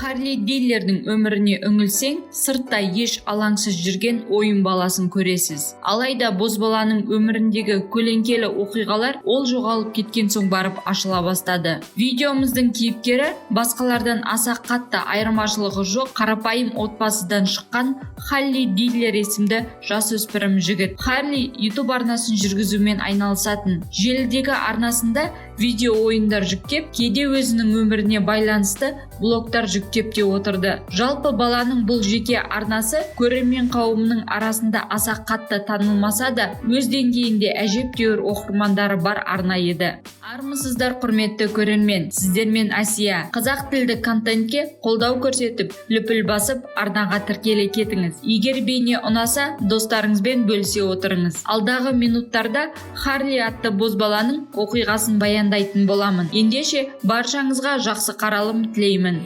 Харли Диллердің өміріне үңілсең, сыртта еш алаңсыз жүрген ойын баласын көресіз. Алайда бозбаланың өміріндегі көлеңкелі оқиғалар ол жоғалып кеткен соң барып ашыла бастады. Видеомыздың кейіпкері басқалардан аса қатты айырмашылығы жоқ қарапайым отбасыдан шыққан Харли Диллер есімді жасөспірім жігіт. Харли YouTube арнасын жүргізумен айналысатын. Желідегі арнасында видео ойындар жүктеп, кейде өзінің өміріне байланысты блогтар жүктеп те отырды. Жалпы баланың бұл жеке арнасы көрермен қауымының арасында аса қатты танылмаса да, өз деңгейінде әжептәуір оқырмандары бар арна еді. Армысыздар құрметті көрермен, сіздермен Асия. Қазақ тілді контентке қолдау көрсетіп, лүпіл басып, арнаға тіркеле кетіңіз. Егер бейне ұнаса, достарыңызбен бөлісе отырыңыз. Алдағы минуттарда Харли атты бозбаланың оқиғасын баяндайтын боламын. Ендеше баршаңызға жақсы қаралым тілеймін.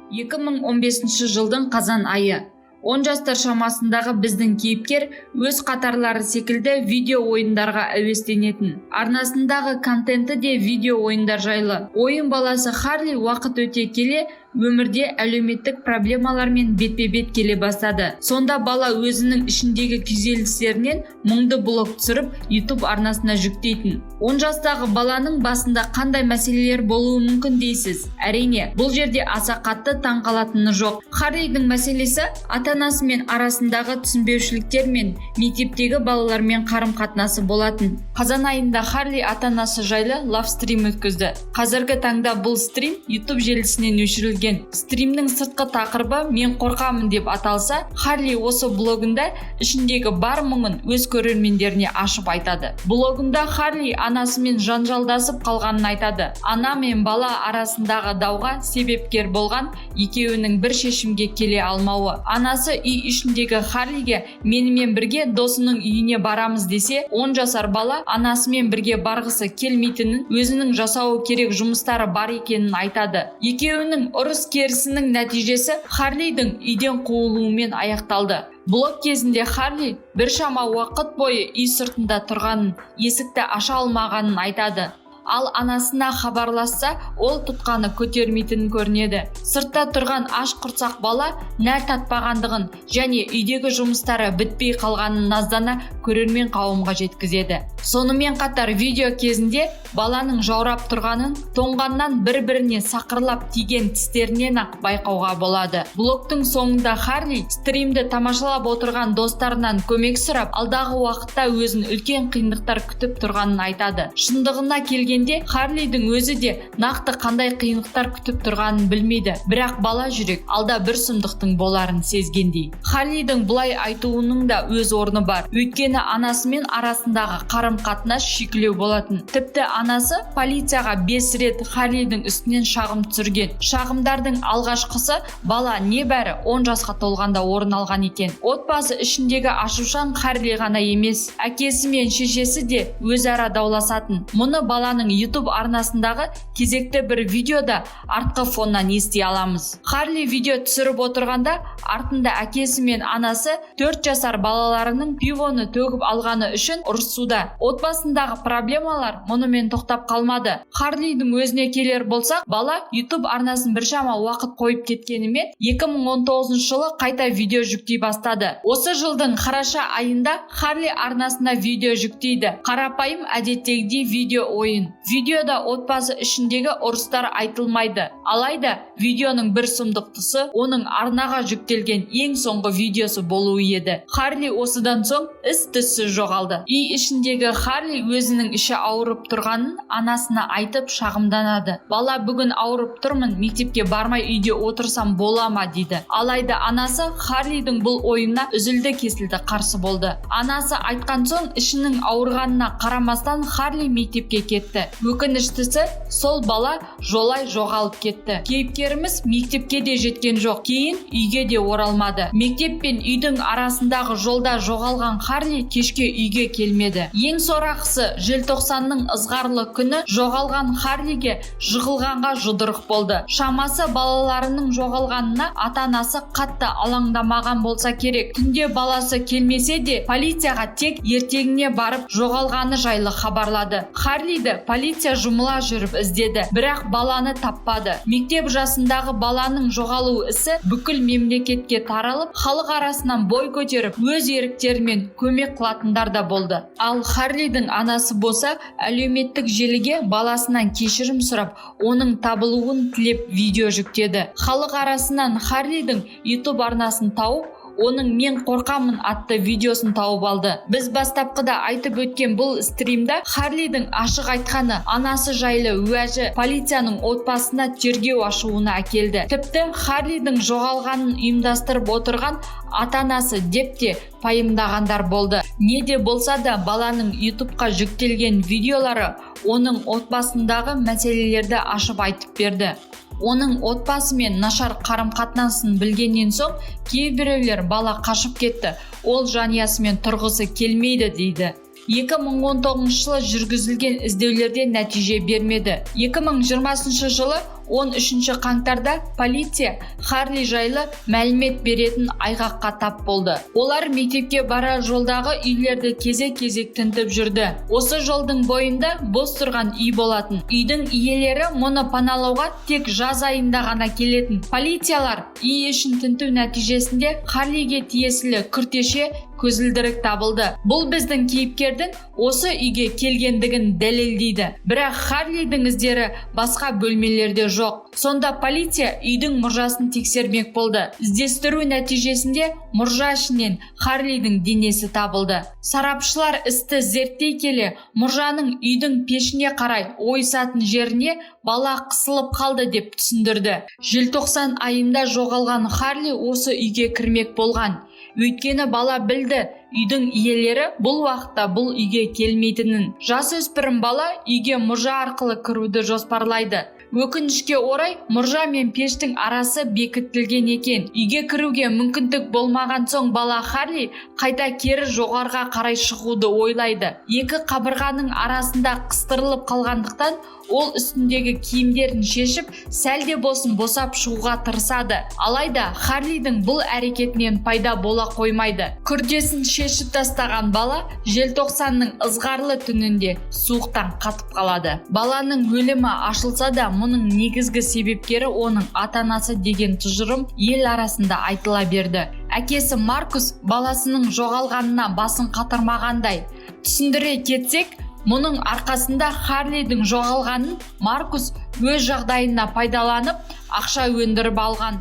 2015 жылдың қазан айы. 10 жастар шамасындағы біздің кейіпкер өз қатарлары секілді видео ойындарға әуестенетін. Арнасындағы контенті де видео ойындар жайлы. Ойын баласы Харли уақыт өте келе өмірде әлеуметтік проблемалармен бетпе-бет келе бастады. Сонда бала өзінің ішіндегі күйзелістерінен мұңды блог түсіріп, YouTube арнасына жүктейтін. 10 жастағы баланың басында қандай мәселелер болуы мүмкін дейсіз? Әрине, бұл жерде аса қатты таң қалатыны жоқ. Харлидің мәселесі ата-анасымен арасындағы түсінбеушіліктер мен мектептегі балалармен қарым-қатынасы болатын. Қазан айында Харли ата-анасы жайлы лавстрим өткізді. Қазіргі таңда бұл стрим YouTube желісінен өшірілген. Стримнің сыртқы тақырыбы «Мен қорқамын» деп аталса, Харли осы блогында ішіндегі бар мұңын өз көрермендеріне ашып айтады. Блогында Харли анасымен жанжалдасып қалғанын айтады. Ана мен бала арасындағы дауға себепкер болған екеуінің бір шешімге келе алмауы. Анасы үй ішіндегі Харлиге менімен бірге досының үйіне барамыз десе, 10 жасар бала анасымен бірге барғысы келмейтінін, өзінің жасауы керек жұмыстары бар екенін айтады. Екеуінің ұрыс-керісінің нәтижесі Харлидің үйден қуылуымен аяқталды. Блог кезінде Харли біршама уақыт бойы үй сыртында тұрғанын, есікті аша алмағанын айтады. Ал анасына хабарласса, ол тұтқаны көтермейтінін көрінеді. Сыртта тұрған аш құрсақ бала нәр татпағандығын және үйдегі жұмыстары бітпей қалғанын наздана көрермен қауымға жеткізеді. Сонымен қатар видео кезінде баланың жаурап тұрғанын, тоңғаннан бір-біріне сақырлап тиген тістерінен ақ байқауға болады. Блогтың соңында Харли стримді тамашалап отырған достарынан көмек сұрап, алдағы уақытта өзін үлкен қиындықтар күтіп тұрғанын айтады. Шындығына келген Харлидің өзі де нақты қандай қиындықтар күтіп тұрғанын білмейді, бірақ бала жүрек алда бір сұмдықтың боларын сезгендей. Харлидің бұлай айтуының да өз орны бар. Өйткені анасымен арасындағы қарым-қатынас шикілеу болатын. Тіпті анасы полицияға 5 рет Харлидің үстінен шағым түсірген. Шағымдардың алғашқысы бала небәрі 10 жасқа толғанда орын алған екен. Отбасы ішіндегі ашушаң Харли ғана емес, әкесі мен шешесі де өзара дауласатын. Мұны баланың YouTube арнасындағы кезекті бір видеода артқы фоннан ести аламыз. Харли видео түсіріп отырғанда артында әкесі мен анасы 4 жасар балаларының пивоны төгіп алғаны үшін ұрысуда. Отбасындағы проблемалар мұнымен тоқтап қалмады. Харлидің өзіне келер болсақ, бала YouTube арнасын біршама уақыт қойып кеткенімен 2019 жылы қайта видео жүктей бастады. Осы жылдың қараша айында Харли арнасына видео жүктейді. Қарапайым әдеттегідей видео ойын. Видеода отбасы ішіндегі ұрыстар айтылмайды. Алайда видеоның бір сұмдық тұсы оның арнаға жүктелген ең соңғы видеосы болуы еді. Харли осыдан соң із-түссіз жоғалды. Үй ішіндегі Харли өзінің іші ауырып тұрғанын анасына айтып шағымданады. Бала бүгін ауырып тұрмын, мектепке бармай үйде отырсам бола ма дейді. Алайда анасы Харлидің бұл ойына үзілді-кесілді қарсы болды. Анасы айтқан соң ішінің ауырғанына қарамастан Харли мектепке кетті. кетті. Өкініштісі, сол бала жолай жоғалып кетті. Кейіпкеріміз мектепке де жеткен жоқ, кейін үйге де оралмады. Мектеп пен үйдің арасындағы жолда жоғалған Харли кешке үйге келмеді. Ең сорақысы, желтоқсанның ызғарлы күні жоғалған Харлиге жығылғанға жұдырық болды. Шамасы балаларының жоғалғанына ата-анасы қатты алаңдамаған болса керек. Түнде баласы келмесе де, полицияға тек ертеңіне барып жоғалғаны жайлы хабарлады. Харлиді полиция жұмыла жүріп іздеді, бірақ баланы таппады. Мектеп жасындағы баланың жоғалу ісі бүкіл мемлекетке таралып, халық арасынан бой көтеріп, өз еріктерімен көмек қылатындар да болды. Ал Харлидің анасы болса, әлеуметтік желіге баласынан кешірім сұрап, оның табылуын тілеп видео жүктеді. Халық арасынан Харлидің YouTube арнасын тауып, оның "Мен қорқамын" атты видеосын тауып алды. Біз бастапқыда айтып өткен бұл стримда Харлидің ашық айтқаны, анасы жайлы уәжі полицияның отбасына тергеу ашуына әкелді. Тіпті Харлидің жоғалғанын ұйымдастырып отырған ата-анасы деп те пайымдағандар болды. Не де болса да, баланың YouTube'қа жүктелген видеолары оның отбасындағы мәселелерді ашып айтып берді. Оның отбасымен нашар қарым-қатынасын білгеннен соң, кейбіреулер бала қашып кетті, ол жанұясымен тұрғысы келмейді дейді. 2019 жылы жүргізілген іздеулерде нәтиже бермеді. 2020 жылы 13 қаңтарда полиция Харли жайлы мәлімет беретін айғаққа тап болды. Олар мектепке барар жолдағы үйлерді кезек-кезек тінтіп жүрді. Осы жолдың бойында бос тұрған үй болатын. Үйдің иелері мұны паналауға тек жаз айында ғана келетін. Полициялар үй ішін тінту нәтижесінде Харлиге тиесілі күртеше, көзілдірік табылды. Бұл біздің кейіпкердің осы үйге келгендігін дәлелдейді. Бірақ Харлидің іздері басқа бөлмелерде жоқ. Сонда полиция үйдің мұржасын тексермек болды. Іздестіру нәтижесінде мұржа ішінен Харлидің денесі табылды. Сарапшылар істі зерттей келе, мұржаның үйдің пешіне қарай ойысатын жеріне бала қысылып қалды деп түсіндірді. Желтоқсан айында жоғалған Харли осы үйге кірмек болған. Өйткені бала білді, үйдің иелері бұл уақытта бұл үйге келмейтінін. Жасөспірім бала үйге мұржа арқылы кіруді жоспарлайды. Өкінішке орай, мұржа мен пештің арасы бекітілген екен. Үйге кіруге мүмкіндік болмаған соң бала Харли қайта кері жоғарға қарай шығуды ойлайды. Екі қабырғаның арасында қыстырылып қалғандықтан, ол үстіндегі киімдерін шешіп, сәлде болсын босап шығуға тырысады. Алайда Харлидің бұл әрекетінен пайда бола қоймайды. Күртесін шешіп тастаған бала желтоқсанның ызғарлы түнінде суықтан қатып қалады. Баланың өлімі ашылса да, мұның негізгі себепкері оның ата-анасы деген тұжырым ел арасында айтыла берді. Әкесі Маркус баласының жоғалғанына басын қатырмағандай. Түсіндіре кетсек, мұның арқасында Харлидің жоғалғанын Маркус өз жағдайына пайдаланып, ақша өндіріп алған.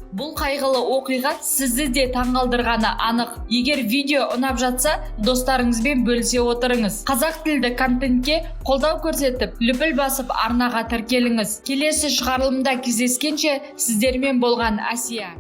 Бұл қайғылы оқиға сізді де таңғалдырғаны анық. Егер видео ұнап жатса, достарыңызбен бөлісе отырыңыз. Қазақ тілді контентке қолдау көрсетіп, лүпіл басып арнаға тіркеліңіз. Келесі шығарылымда кездескенше сіздермен болған Асия.